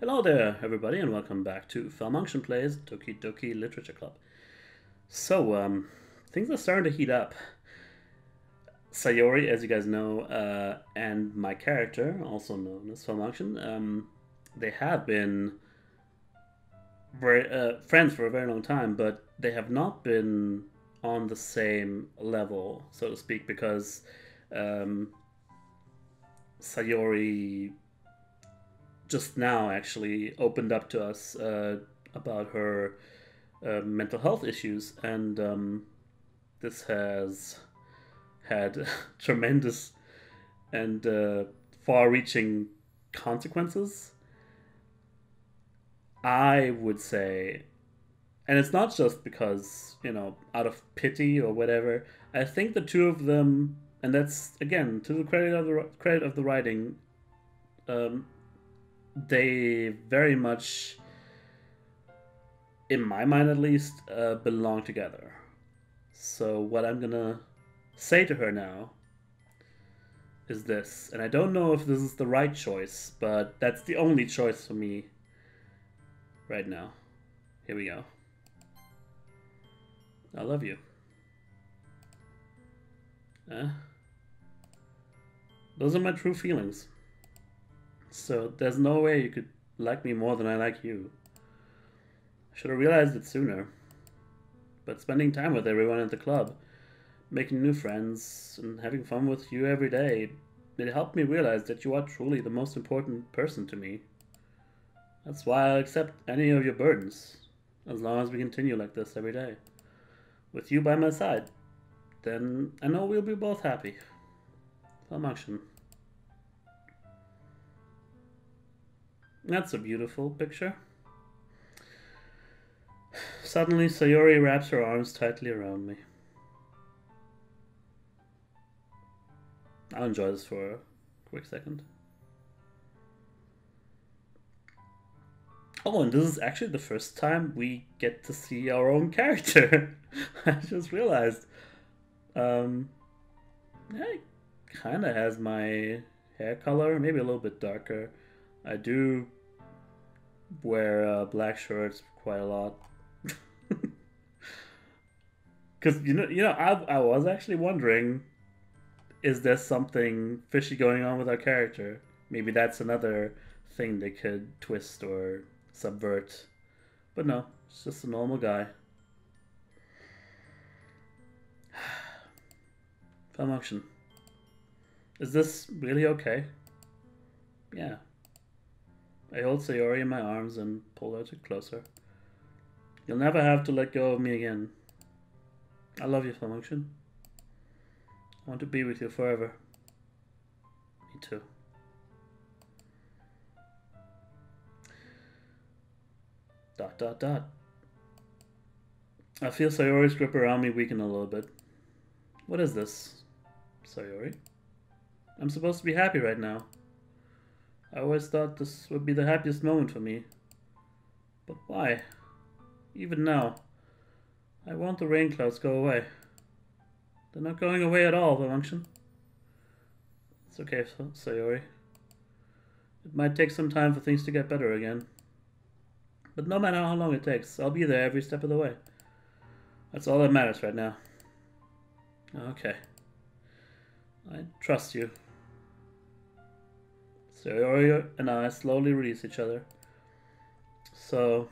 Hello there, everybody, and welcome back to Falmunction Plays Doki Doki Literature Club. So, things are starting to heat up. Sayori, as you guys know, and my character, also known as Falmunction, they have been friends for a very long time, but they have not been on the same level, so to speak, because um, Sayori just now actually opened up to us about her mental health issues, and this has had tremendous and far-reaching consequences. I would say, and it's not just because out of pity or whatever. I think the two of them, and that's again to the credit of the writing. Um, they very much, in my mind at least, belong together. So what I'm gonna say to her now is this, and I don't know if this is the right choice, but that's the only choice for me right now. Here we go. I love you. Those are my true feelings. So there's no way you could like me more than I like you. I should have realized it sooner. But spending time with everyone at the club, making new friends, and having fun with you every day, it helped me realize that you are truly the most important person to me. That's why I'll accept any of your burdens, as long as we continue like this every day. With you by my side, then I know we'll be both happy. Falmunction. That's a beautiful picture. Suddenly, Sayori wraps her arms tightly around me. I'll enjoy this for a quick second. Oh, and this is actually the first time we get to see our own character. I just realized. Yeah, it kind of has my hair color, maybe a little bit darker. I do wear black shirts quite a lot. Because I was actually wondering, is there something fishy going on with our character? Maybe that's another thing they could twist or subvert. But no, it's just a normal guy. Falmunction. Is this really okay? Yeah. I hold Sayori in my arms and pull her closer. You'll never have to let go of me again. I love you, Falmunction. I want to be with you forever. Me too. Dot dot dot. I feel Sayori's grip around me weaken a little bit. What is this, Sayori? I'm supposed to be happy right now. I always thought this would be the happiest moment for me. But why? Even now, I want the rain clouds to go away. They're not going away at all, Falmunction. It's okay, Sayori. It might take some time for things to get better again. But no matter how long it takes, I'll be there every step of the way. That's all that matters right now. Okay. I trust you. Sayori and I slowly release each other. So,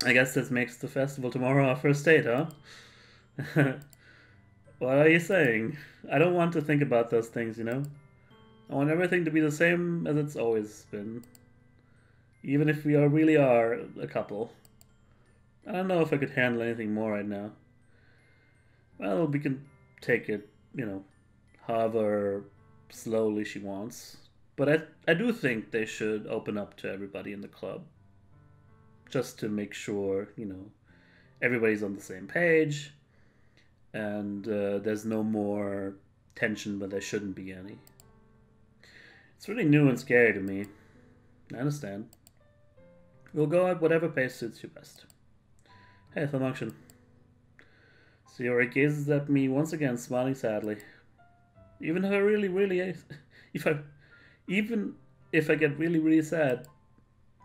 I guess this makes the festival tomorrow our first date, huh? What are you saying? I don't want to think about those things, I want everything to be the same as it's always been. Even if we really are a couple. I don't know if I could handle anything more right now. Well, we can take it, however slowly she wants. But I do think they should open up to everybody in the club. Just to make sure, everybody's on the same page. And there's no more tension where there shouldn't be any. It's really new and scary to me. I understand. We'll go at whatever pace suits you best. Hey, Falmunction. Sayori gazes at me once again, smiling sadly. Even if I really, really, if I get really, really sad,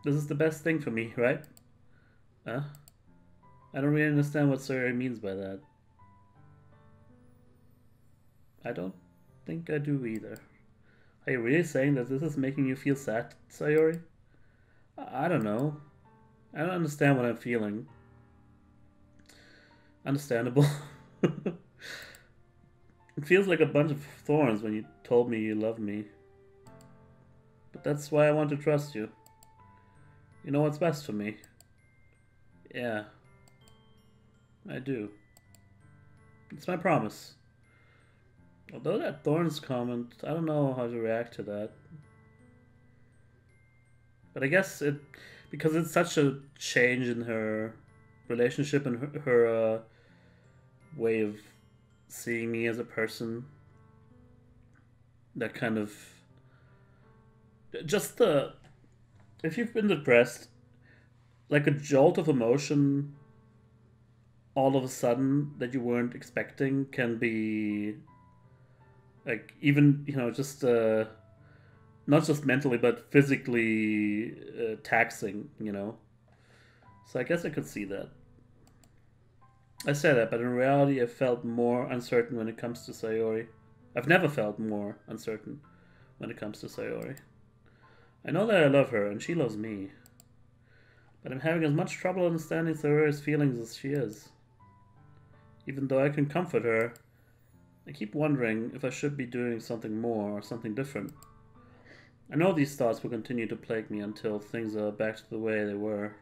This is the best thing for me, right? Huh? I don't really understand what Sayori means by that. I don't think I do either. Are you really saying that this is making you feel sad, Sayori? I don't know. I don't understand what I'm feeling. Understandable. It feels like a bunch of thorns when you told me you loved me. But that's why I want to trust you. You know what's best for me. Yeah, I do. It's my promise. Although that thorns comment, I don't know how to react to that. But I guess it, because it's such a change in her relationship and her way of seeing me as a person, that kind of, just the, if you've been depressed, like a jolt of emotion all of a sudden that you weren't expecting can be like, even, just not just mentally but physically taxing. So I guess I could see that. I say that, but in reality I felt more uncertain when it comes to Sayori. I've never felt more uncertain when it comes to Sayori. I know that I love her and she loves me, but I'm having as much trouble understanding Sayori's feelings as she is. Even though I can comfort her, I keep wondering if I should be doing something more or something different. I know these thoughts will continue to plague me until things are back to the way they were.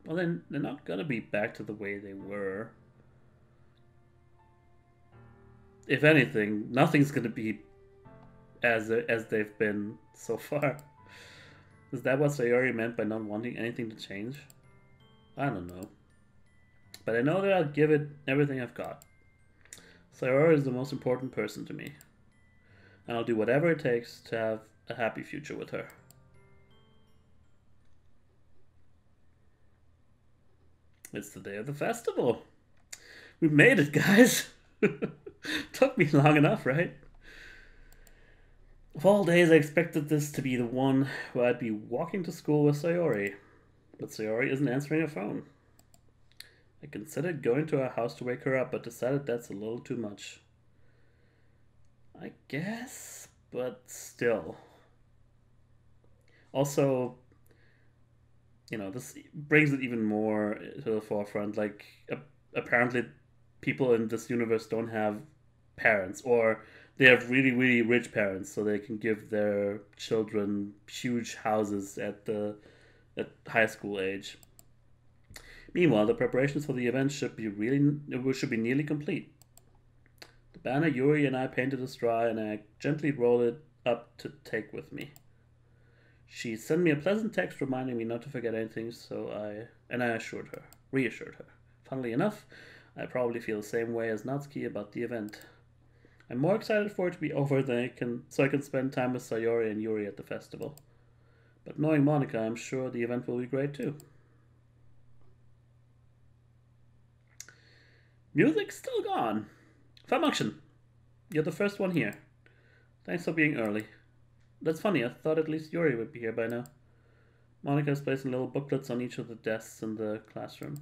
Well, then they're not gonna be back to the way they were. If anything, nothing's gonna be as they've been so far. Is that what Sayori meant by not wanting anything to change? I don't know. But I know that I'll give it everything I've got. Sayori is the most important person to me. And I'll do whatever it takes to have a happy future with her. It's the day of the festival. We made it, guys. Took me long enough, right? Of all days, I expected this to be the one where I'd be walking to school with Sayori. But Sayori isn't answering her phone. I considered going to her house to wake her up, but decided that's a little too much. I guess, but still. Also, this brings it even more to the forefront. Like, apparently people in this universe don't have parents, or they have really, really rich parents, so they can give their children huge houses at high school age. Meanwhile, the preparations for the event should be nearly complete. The banner Yuri and I painted is dry, and I gently rolled it up to take with me. She sent me a pleasant text reminding me not to forget anything, I reassured her. Funnily enough, I probably feel the same way as Natsuki about the event. I'm more excited for it to be over so I can spend time with Sayori and Yuri at the festival. But knowing Monica, I'm sure the event will be great too. Music's still gone. Falmunction, you're the first one here. Thanks for being early. That's funny, I thought at least Yuri would be here by now. Monica is placing little booklets on each of the desks in the classroom.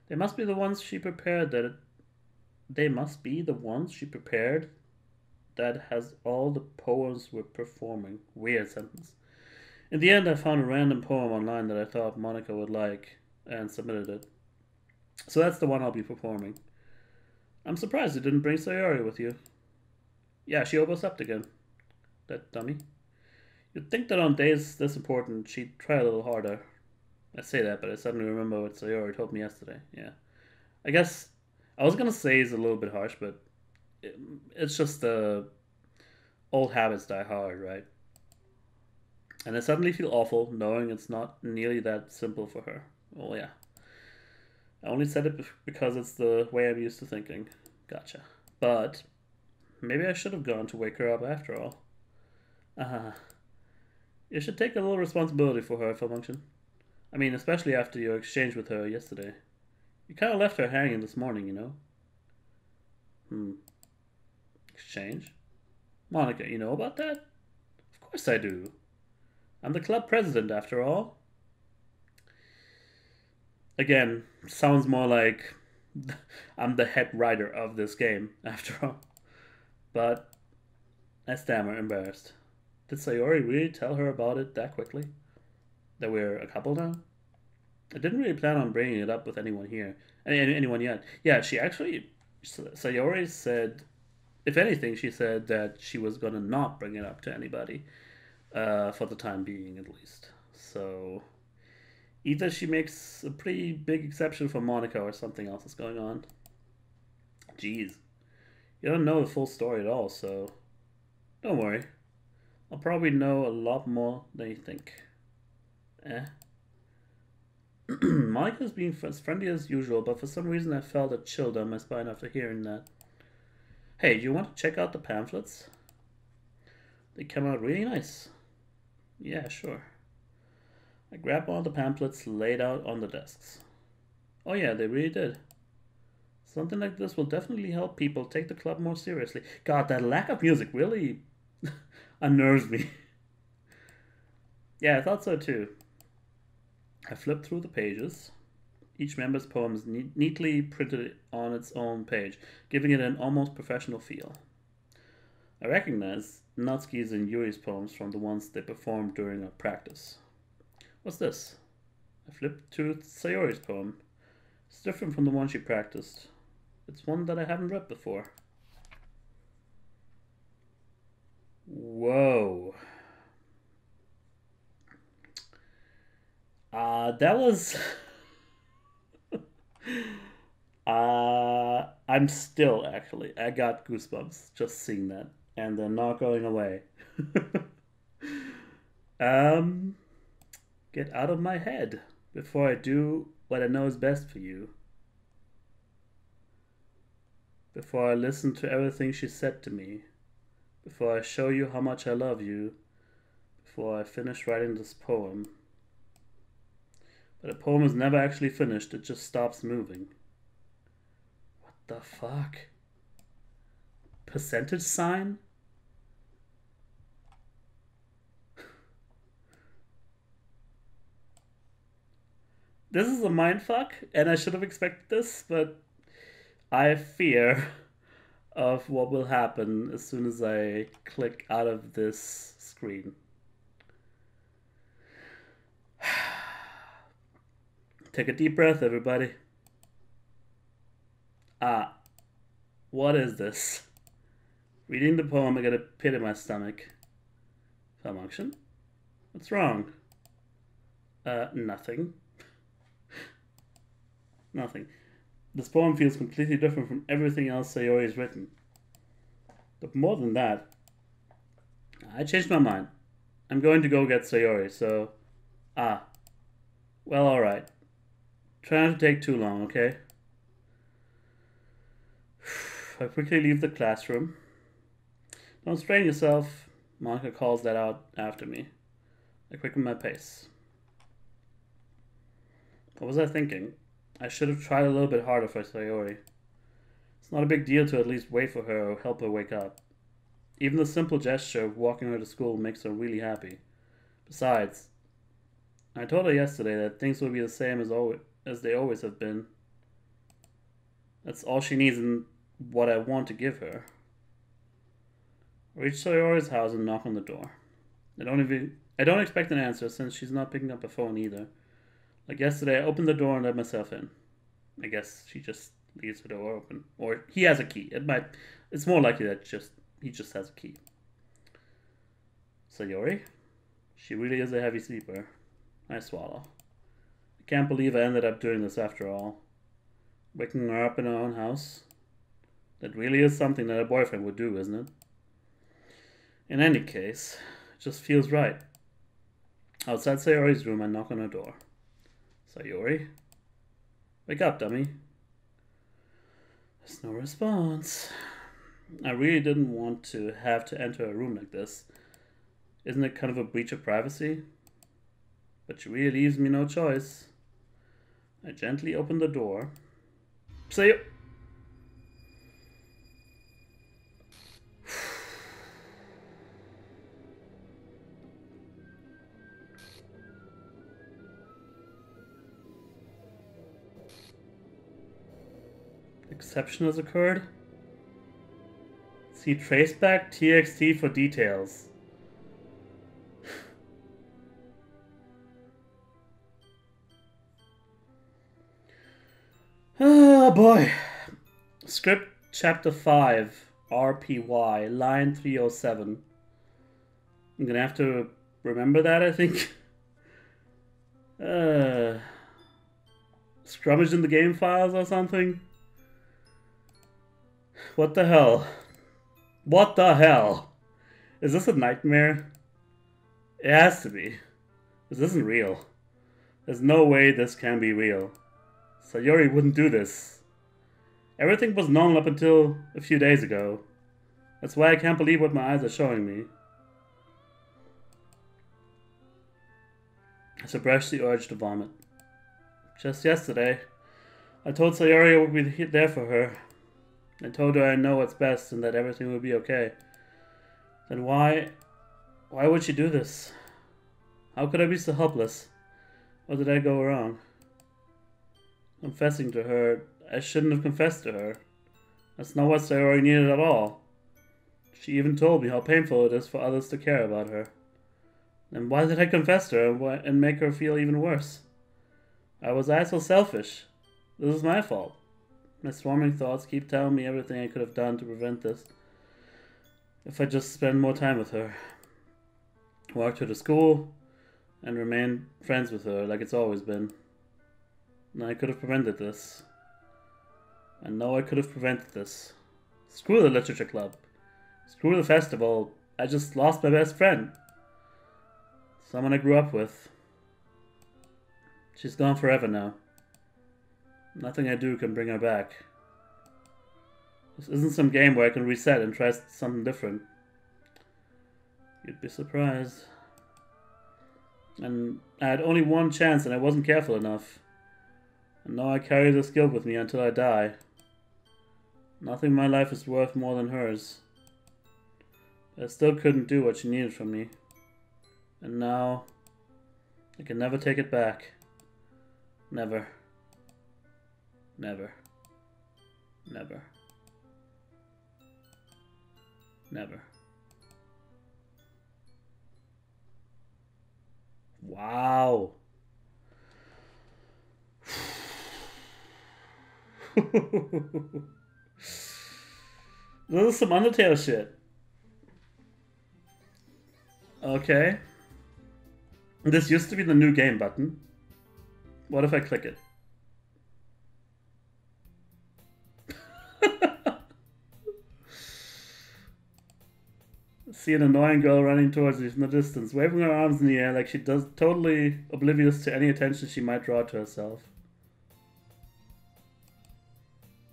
They must be the ones she prepared that has all the poems we're performing. Weird sentence. In the end, I found a random poem online that I thought Monica would like and submitted it. So that's the one I'll be performing. I'm surprised you didn't bring Sayori with you. Yeah, she overslept again. That dummy. You'd think that on days this important, she'd try a little harder. I say that, but I suddenly remember what Sayori told me yesterday. Yeah. I guess I was gonna say it's a little bit harsh, but it's just old habits die hard, right? And I suddenly feel awful knowing it's not nearly that simple for her. Oh, yeah. I only said it because it's the way I'm used to thinking. Gotcha. But maybe I should have gone to wake her up after all. You should take a little responsibility for her, Falmunction. I mean, especially after your exchange with her yesterday. You kind of left her hanging this morning. Exchange? Monica, you know about that? Of course I do. I'm the club president, after all. Again, sounds more like I'm the head writer of this game, after all. But I stammer, embarrassed. Did Sayori really tell her about it that quickly? That we're a couple now? I didn't really plan on bringing it up with anyone here. Anyone yet. Yeah, she actually... Sayori said... If anything, she said that she was gonna not bring it up to anybody. For the time being, at least. So... Either she makes a pretty big exception for Monica or something else is going on. Jeez. You don't know the full story at all, so... Don't worry. I'll probably know a lot more than you think. Monica's being as friendly as usual, but for some reason I felt a chill down my spine after hearing that. Hey, do you want to check out the pamphlets? They come out really nice. Yeah, sure. I grabbed one of the pamphlets laid out on the desks. Oh yeah, they really did. Something like this will definitely help people take the club more seriously. God, that lack of music really unnerves me. Yeah, I thought so too. I flipped through the pages. Each member's poem is neatly printed on its own page, giving it an almost professional feel. I recognize Natsuki's and Yuri's poems from the ones they performed during our practice. What's this? I flipped to Sayori's poem. It's different from the one she practiced. It's one that I haven't read before. Whoa. That was... I'm still, actually. I got goosebumps just seeing that. And they're not going away. Get out of my head before I do what I know is best for you. Before I listen to everything she said to me. Before I show you how much I love you. Before I finish writing this poem. But the poem is never actually finished, it just stops moving. What the fuck? Percentage sign? This is a mindfuck, and I should have expected this, but I have fear of what will happen as soon as I click out of this screen. Take a deep breath, everybody. What is this? Reading the poem, I get a pit in my stomach. Falmunction? What's wrong? Nothing. Nothing. This poem feels completely different from everything else Sayori has written. But more than that, I changed my mind. I'm going to go get Sayori, so... Well, alright. Try not to take too long, okay? I quickly leave the classroom. Don't strain yourself, Monica calls that out after me. I quicken my pace. What was I thinking? I should have tried a little bit harder for Sayori. It's not a big deal to at least wait for her or help her wake up. Even the simple gesture of walking her to school makes her really happy. Besides, I told her yesterday that things will be the same as they always have been. That's all she needs and what I want to give her. I reach Sayori's house and knock on the door. I don't expect an answer since she's not picking up her phone either. Like yesterday, I opened the door and let myself in. I guess she just leaves the door open. Or he has a key. It's more likely that he just has a key. Sayori? She really is a heavy sleeper. I swallow. I can't believe I ended up doing this after all. Waking her up in her own house. That really is something that a boyfriend would do, isn't it? In any case, it just feels right. Outside Sayori's room, I knock on her door. Sayori? Wake up, dummy. There's no response. I really didn't want to have to enter a room like this. Isn't it kind of a breach of privacy? But she really leaves me no choice. I gently open the door. exception has occurred. See traceback TXT for details. Oh boy. Script chapter 5, RPY, line 307. I'm gonna have to remember that, I think. Scrummage in the game files or something? What the hell? What the hell? Is this a nightmare? It has to be. This isn't real. There's no way this can be real. Sayori wouldn't do this. Everything was normal up until a few days ago. That's why I can't believe what my eyes are showing me. I suppressed the urge to vomit. Just yesterday, I told Sayori I would be there for her. I told her I know what's best and that everything would be okay. Then why would she do this? How could I be so helpless? What did I go wrong? Confessing to her, I shouldn't have confessed to her. That's not what Sayori needed at all. She even told me how painful it is for others to care about her. Then why did I confess to her and make her feel even worse? Why was I so selfish? This is my fault. My swarming thoughts keep telling me everything I could have done to prevent this. If I just spend more time with her. Walked her to school and remained friends with her like it's always been. And I could have prevented this. I know I could have prevented this. Screw the literature club. Screw the festival. I just lost my best friend. Someone I grew up with. She's gone forever now. Nothing I do can bring her back. This isn't some game where I can reset and try something different. You'd be surprised. And I had only one chance and I wasn't careful enough. And now I carry this guilt with me until I die. Nothing in my life is worth more than hers. But I still couldn't do what she needed from me. And now, I can never take it back. Never. Never. Never. Never. Wow. This is some Undertale shit. Okay. This used to be the new game button. What if I click it? See an annoying girl running towards me from the distance, waving her arms in the air like she does, totally oblivious to any attention she might draw to herself.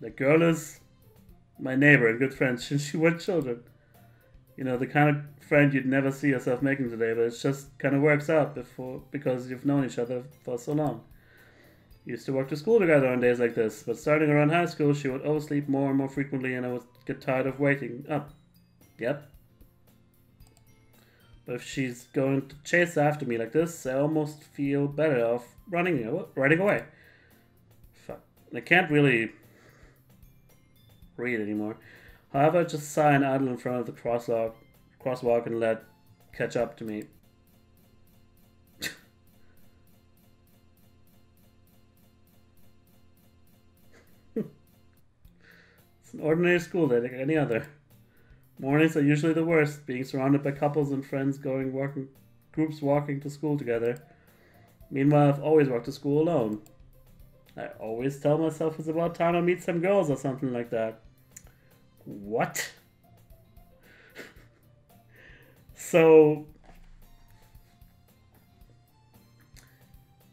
The girl is my neighbor and good friend since she were children. You know, the kind of friend you'd never see yourself making today, but it just kind of works out because you've known each other for so long. We used to walk to school together on days like this, but starting around high school, she would oversleep more and more frequently, and I would get tired of waking up. Yep. But if she's going to chase after me like this, I almost feel better off running away. Fuck. I can't really read anymore. However, I just sigh and idle in front of the crosswalk and let catch up to me. It's an ordinary school day like any other. Mornings are usually the worst, being surrounded by couples and friends groups walking to school together. Meanwhile, I've always walked to school alone. I always tell myself it's about time I meet some girls or something like that. What? So,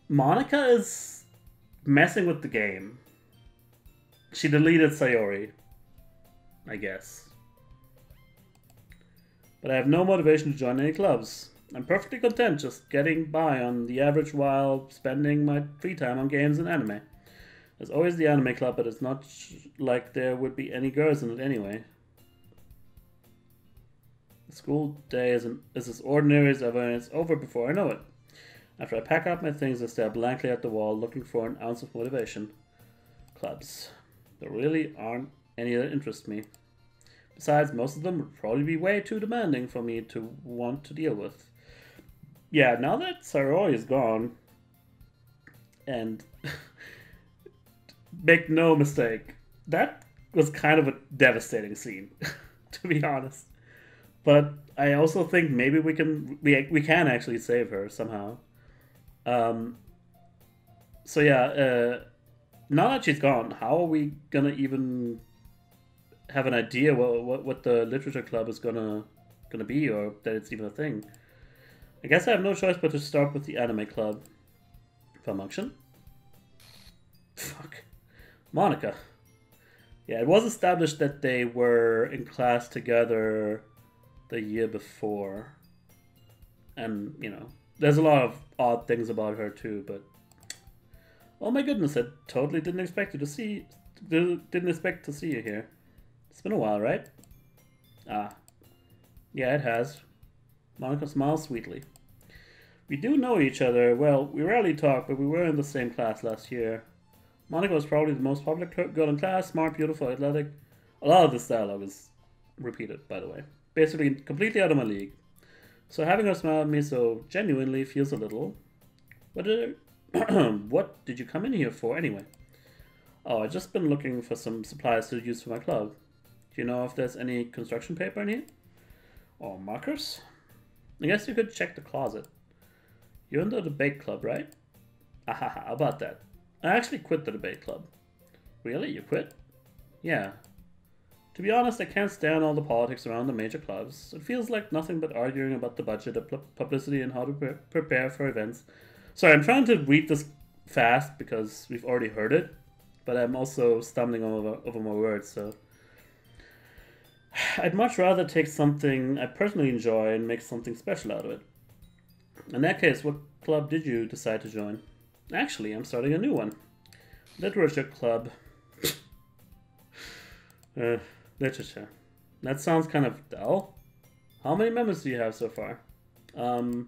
Monica is messing with the game. She deleted Sayori, I guess. But I have no motivation to join any clubs. I'm perfectly content just getting by on the average while spending my free time on games and anime. There's always the anime club, but it's not like there would be any girls in it anyway. The school day is as ordinary as ever, and it's over before I know it. After I pack up my things, I stare blankly at the wall, looking for an ounce of motivation. Clubs. There really aren't any that interest me. Besides, most of them would probably be way too demanding for me to want to deal with. Yeah, now that Sairoi is gone, and make no mistake, that was kind of a devastating scene, to be honest. But I also think maybe we can actually save her somehow. Um, so yeah, now that she's gone, how are we gonna even have an idea what the literature club is gonna be, or that it's even a thing? I guess I have no choice but to start with the anime club. Falmunction? Fuck. Monica. Yeah, it was established that they were in class together the year before. And, you know, there's a lot of odd things about her too, but oh my goodness, I totally didn't expect to see you here. It's been a while, right? Ah. Yeah, it has. Monica smiles sweetly. We do know each other. Well, we rarely talk, but we were in the same class last year. Monica was probably the most popular girl in class, smart, beautiful, athletic. A lot of this dialogue is repeated, by the way. Basically, completely out of my league. So having her smile at me so genuinely feels a little... What did you come in here for, anyway? Oh, I've just been looking for some supplies to use for my club. Do you know if there's any construction paper in here? Or markers? I guess you could check the closet. You're in the debate club, right? Ahaha, how about that? I actually quit the debate club. Really? You quit? Yeah. To be honest, I can't stand all the politics around the major clubs. It feels like nothing but arguing about the budget, the publicity, and how to prepare for events. Sorry, I'm trying to read this fast because we've already heard it, but I'm also stumbling over my words, so... I'd much rather take something I personally enjoy and make something special out of it. In that case, what club did you decide to join? Actually, I'm starting a new one. Literature Club. Literature. That sounds kind of dull. How many members do you have so far? It's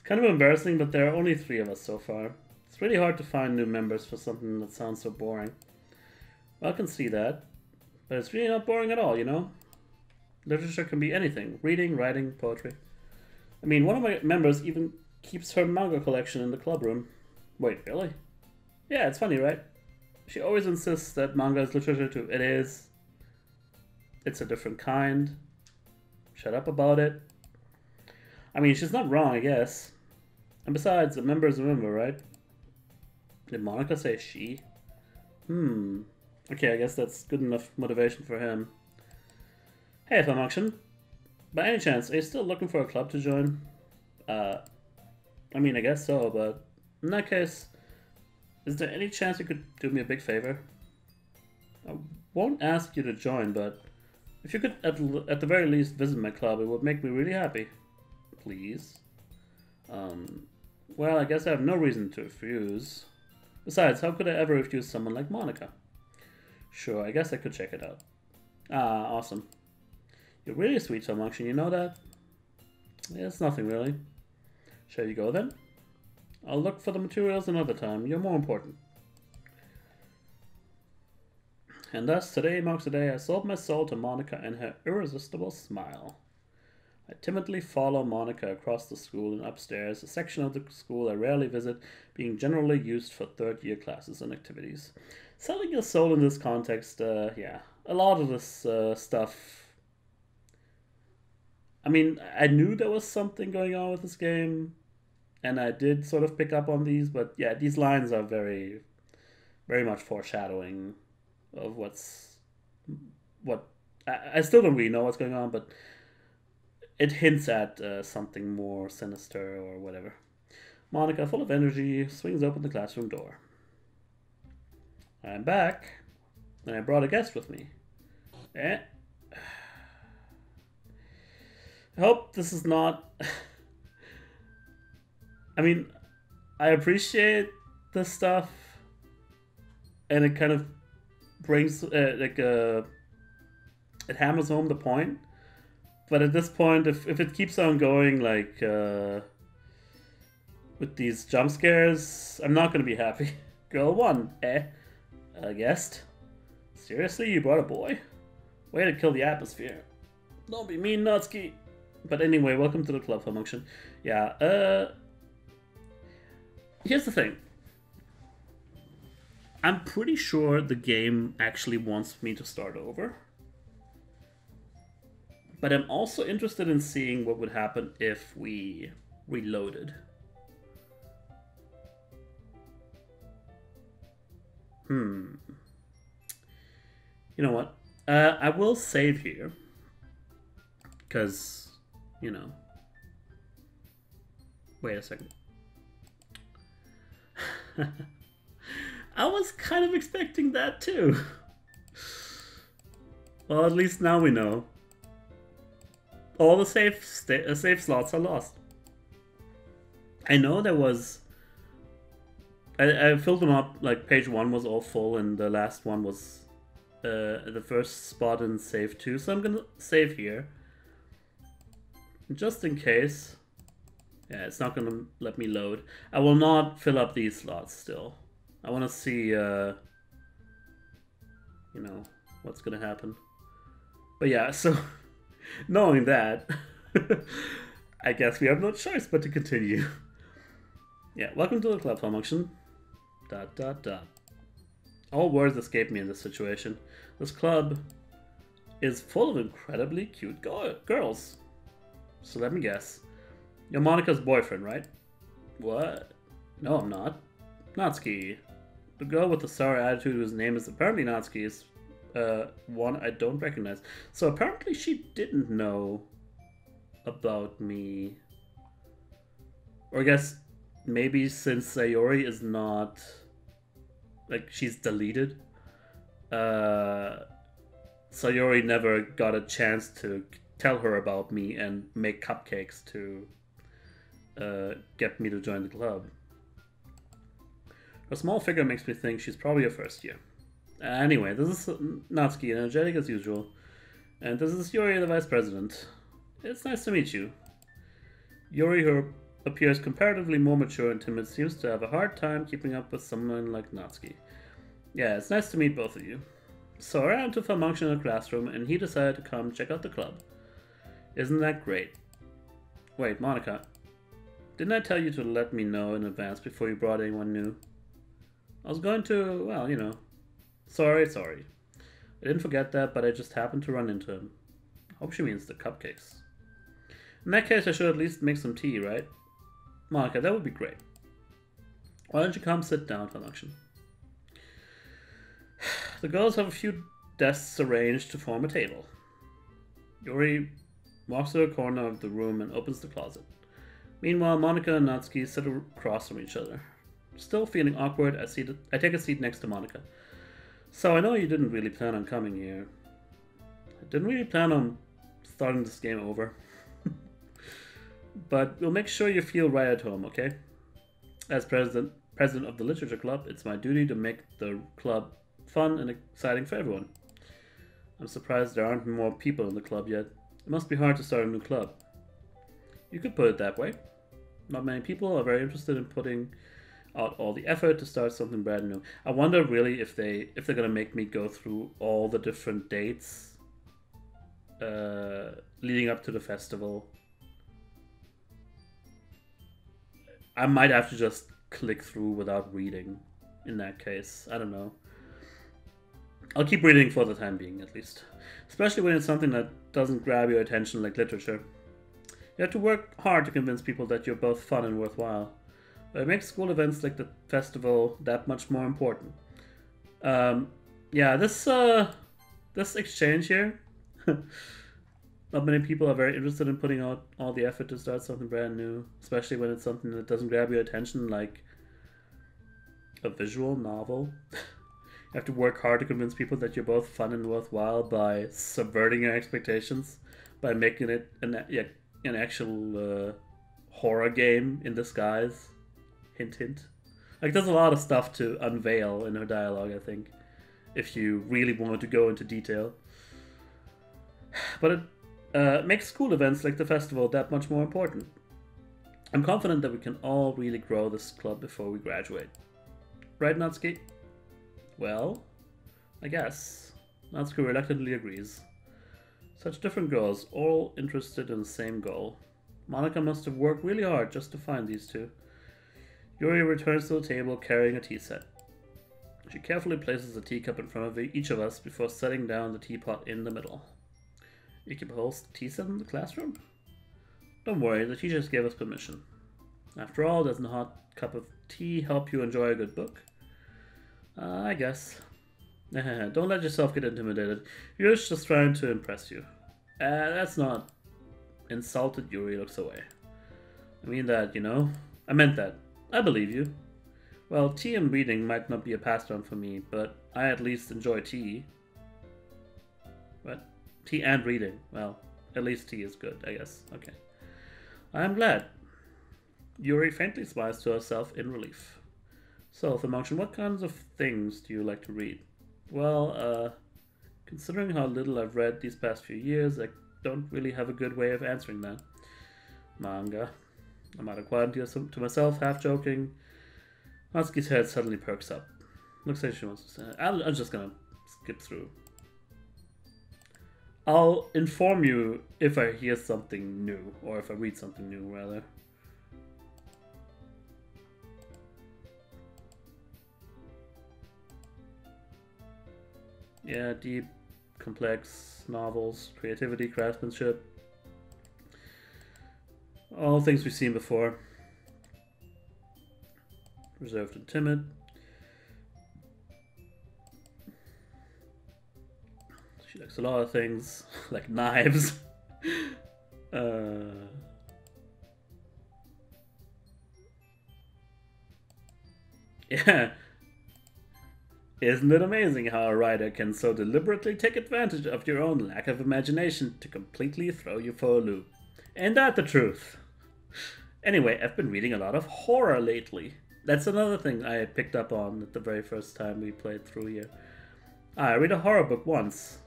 kind of embarrassing, but there are only 3 of us so far. It's really hard to find new members for something that sounds so boring. Well, I can see that. But it's really not boring at all, you know? Literature can be anything. Reading, writing, poetry. I mean, one of my members even keeps her manga collection in the club room. Wait, really? Yeah, it's funny, right? She always insists that manga is literature too. It is. It's a different kind. Shut up about it. I mean, she's not wrong, I guess. And besides, a member is a member, right? Did Monica say she? Okay, I guess that's good enough motivation for him. Hey, falmunction. By any chance, are you still looking for a club to join? I mean, I guess so, but in that case, is there any chance you could do me a big favor? I won't ask you to join, but if you could at the very least visit my club, it would make me really happy. Please? Well, I guess I have no reason to refuse. Besides, how could I ever refuse someone like Monica? Sure, I guess I could check it out. Ah, awesome. You're really sweet, falmunction, you know that? Yeah, it's nothing really. Shall you go then? I'll look for the materials another time. You're more important. And thus, today marks the day I sold my soul to Monica and her irresistible smile. I timidly follow Monica across the school and upstairs, a section of the school I rarely visit, being generally used for third-year classes and activities. Selling your soul in this context, yeah. A lot of this stuff... I mean, I knew there was something going on with this game, and I did sort of pick up on these, but yeah, these lines are very, very much foreshadowing of what I still don't really know what's going on, but it hints at something more sinister or whatever. Monica, full of energy, swings open the classroom door. I'm back, and I brought a guest with me. I hope this is not... I mean, I appreciate this stuff, and it kind of brings, it hammers home the point. But at this point, if it keeps on going, like, with these jump scares, I'm not going to be happy. Girl 1, A guest? Seriously, you brought a boy? Way to kill the atmosphere. Don't be mean, Natsuki. But anyway, welcome to the club, falmunction. Yeah, here's the thing. I'm pretty sure the game actually wants me to start over. But I'm also interested in seeing what would happen if we reloaded. You know what? I will save here. Because, you know. Wait a second. I was kind of expecting that too. Well, at least now we know. All the save slots are lost. I know there was... I filled them up, like page 1 was all full and the last one was the first spot in save 2. So I'm gonna save here. Just in case. Yeah, it's not gonna let me load. I will not fill up these slots still. I want to see, you know, what's gonna happen. But yeah, so... knowing that, I guess we have no choice but to continue. Yeah, welcome to the club, falmunction. ... All words escape me in this situation. This club is full of incredibly cute girls. So let me guess. You're Monika's boyfriend, right? What? No, I'm not. Natsuki. The girl with the sour attitude whose name is apparently Natsuki is one I don't recognize. So apparently she didn't know about me. Or I guess maybe since Sayori is not... like, she's deleted. Sayori never got a chance to tell her about me and make cupcakes to get me to join the club. Her small figure makes me think she's probably a first year. Anyway, this is Natsuki, energetic as usual. And this is Yuri, the vice president. It's nice to meet you. Yuri, who appears comparatively more mature and timid, seems to have a hard time keeping up with someone like Natsuki. Yeah, it's nice to meet both of you. So I ran to falmunction in the classroom, and he decided to come check out the club. Isn't that great? Wait, Monika. Didn't I tell you to let me know in advance before you brought anyone new? I was going to, well, you know. Sorry. I didn't forget that, but I just happened to run into him. Hope she means the cupcakes. In that case, I should at least make some tea, right? Monika, that would be great. Why don't you come sit down, falmunction? The girls have a few desks arranged to form a table. Yuri walks to the corner of the room and opens the closet. Meanwhile, Monika and Natsuki sit across from each other. Still feeling awkward, I take a seat next to Monika. So I know you didn't really plan on coming here. I didn't really plan on starting this game over. But we'll make sure you feel right at home, okay? As president of the Literature Club, it's my duty to make the club fun and exciting for everyone. I'm surprised there aren't more people in the club yet. It must be hard to start a new club. You could put it that way. Not many people are very interested in putting out all the effort to start something brand new. I wonder really if they're gonna make me go through all the different dates leading up to the festival. I might have to just click through without reading in that case. I don't know. I'll keep reading for the time being, at least. Especially when it's something that doesn't grab your attention like literature. You have to work hard to convince people that you're both fun and worthwhile. But it makes school events like the festival that much more important. Yeah, this exchange here. Not many people are very interested in putting out all the effort to start something brand new. Especially when it's something that doesn't grab your attention, like a visual novel. You have to work hard to convince people that you're both fun and worthwhile by subverting your expectations, by making it an actual horror game in disguise. Hint, hint. Like, there's a lot of stuff to unveil in her dialogue, I think, if you really wanted to go into detail. But it makes school events like the festival that much more important. I'm confident that we can all really grow this club before we graduate. Right, Natsuki? Well, I guess. Natsuko reluctantly agrees. Such different girls, all interested in the same goal. Monica must have worked really hard just to find these two. Yuri returns to the table carrying a tea set. She carefully places a teacup in front of each of us before setting down the teapot in the middle. You can host tea set in the classroom? Don't worry, the teachers gave us permission. After all, doesn't a hot cup of tea help you enjoy a good book? I guess. Don't let yourself get intimidated. Yuri's just trying to impress you. That's not... Insulted Yuri looks away. I mean that, you know? I meant that. I believe you. Well, tea and reading might not be a pastime for me, but I at least enjoy tea. What? Tea and reading. Well, at least tea is good, I guess. Okay. I'm glad. Yuri faintly smiles to herself in relief. So, falmunction, what kinds of things do you like to read? Well, considering how little I've read these past few years, I don't really have a good way of answering that. Manga. I might have quietly to myself, half joking. Natsuki's head suddenly perks up. Looks like she wants to say, I'm just gonna skip through. I'll inform you if I hear something new, or if I read something new, rather. Yeah, deep, complex novels, creativity, craftsmanship. All things we've seen before. Reserved and timid. She likes a lot of things, like knives. Yeah. Isn't it amazing how a writer can so deliberately take advantage of your own lack of imagination to completely throw you for a loop? Ain't that the truth? Anyway, I've been reading a lot of horror lately. That's another thing I picked up on at the very first time we played through here. I read a horror book once.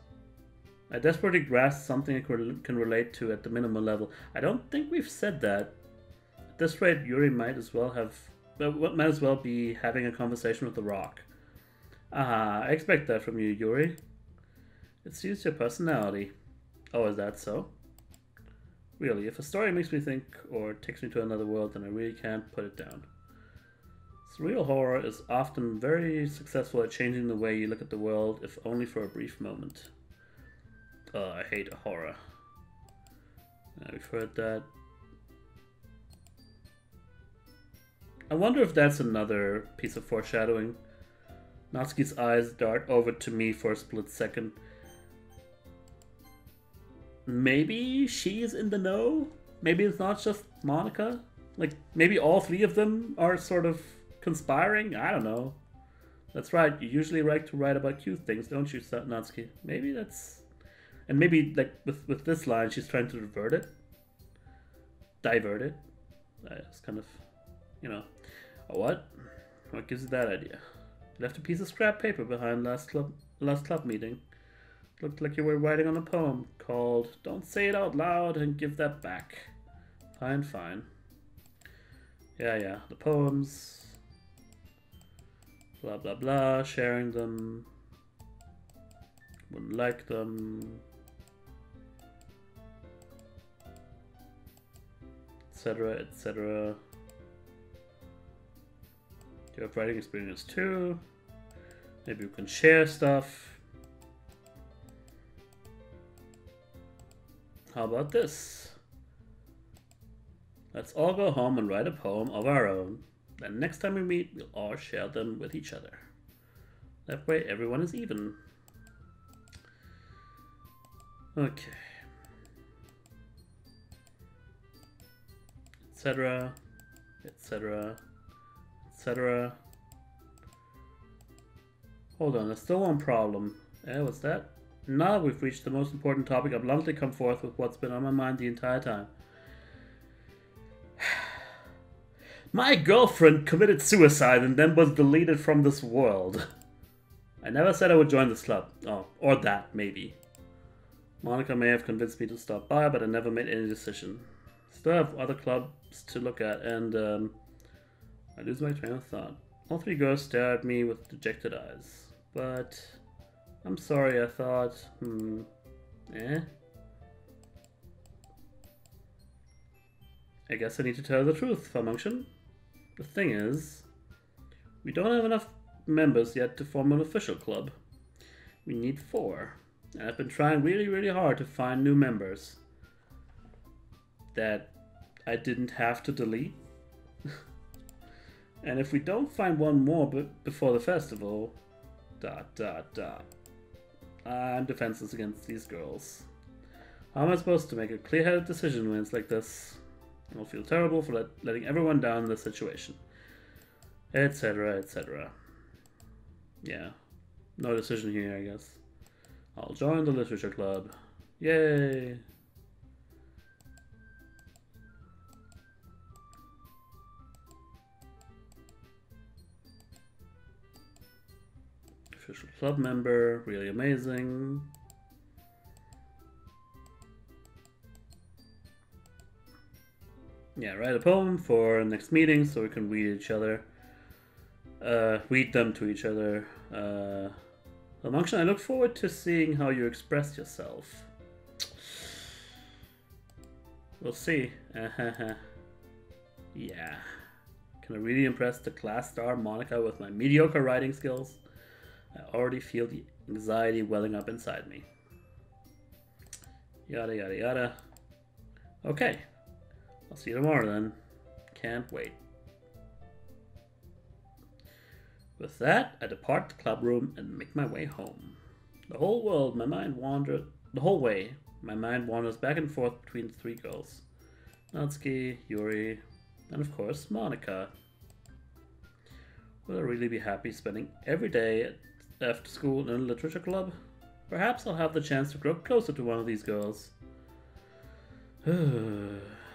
I desperately grasped something I can relate to at the minimum level. I don't think we've said that. At this rate, Yuri might as well be having a conversation with the rock. I expect that from you, Yuri. It suits your personality. Oh, is that so? Really, if a story makes me think or takes me to another world, then I really can't put it down. Surreal horror is often very successful at changing the way you look at the world, if only for a brief moment. I hate horror. We've heard that. I wonder if that's another piece of foreshadowing. Natsuki's eyes dart over to me for a split second. Maybe she's in the know? Maybe it's not just Monica? Like, maybe all three of them are sort of conspiring? I don't know. That's right, you usually like to write about cute things, don't you, Natsuki? Maybe that's... And maybe, like, with this line, she's trying to divert it. Divert it. It's kind of, you know... What? What gives you that idea? You left a piece of scrap paper behind last club meeting. Looked like you were writing on a poem called Don't Say It Out Loud and Give That Back. Fine, fine. Yeah, the poems. Blah, blah, blah. Sharing them. Wouldn't like them. Etc., etc. You have writing experience too. Maybe we can share stuff. How about this? Let's all go home and write a poem of our own. Then next time we meet, we'll all share them with each other. That way everyone is even. Okay. Etc. Etc. Etc. Hold on, there's still one problem. What's that? Now we've reached the most important topic, I've bluntly come forth with what's been on my mind the entire time. My girlfriend committed suicide and then was deleted from this world. I never said I would join this club. Oh, or that, maybe. Monica may have convinced me to stop by, but I never made any decision. Still have other clubs to look at, and I lose my train of thought. All three girls stare at me with dejected eyes. But I'm sorry, I thought, eh? I guess I need to tell the truth, falmunction. The thing is, we don't have enough members yet to form an official club. We need 4. And I've been trying really, really hard to find new members that I didn't have to delete. And if we don't find one more before the festival, ... I'm defenseless against these girls. How am I supposed to make a clear-headed decision when it's like this? I'll feel terrible for letting everyone down in this situation. Etc., etc. Yeah, no decision here, I guess. I'll join the literature club. Yay! Official club member, really amazing. Yeah, write a poem for next meeting so we can read each other. Read them to each other. Falmunction, I look forward to seeing how you express yourself. We'll see. Yeah. Can I really impress the class star Monica with my mediocre writing skills? I already feel the anxiety welling up inside me. Yada yada yada. Okay. I'll see you tomorrow then. Can't wait. With that, I depart the club room and make my way home. The whole way, my mind wanders back and forth between the 3 girls. Natsuki, Yuri, and of course, Monica. Will I really be happy spending every day after school in a literature club? Perhaps I'll have the chance to grow closer to one of these girls.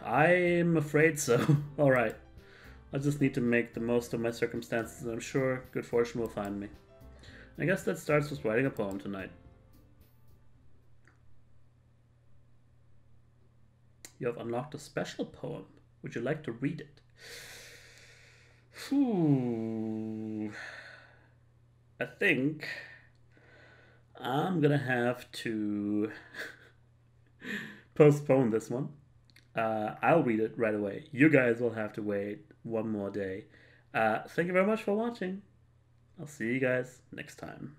I'm afraid so. Alright. I just need to make the most of my circumstances, and I'm sure good fortune will find me. I guess that starts with writing a poem tonight. You have unlocked a special poem. Would you like to read it? I think I'm gonna have to postpone this one. I'll read it right away. You guys will have to wait one more day. Thank you very much for watching. I'll see you guys next time.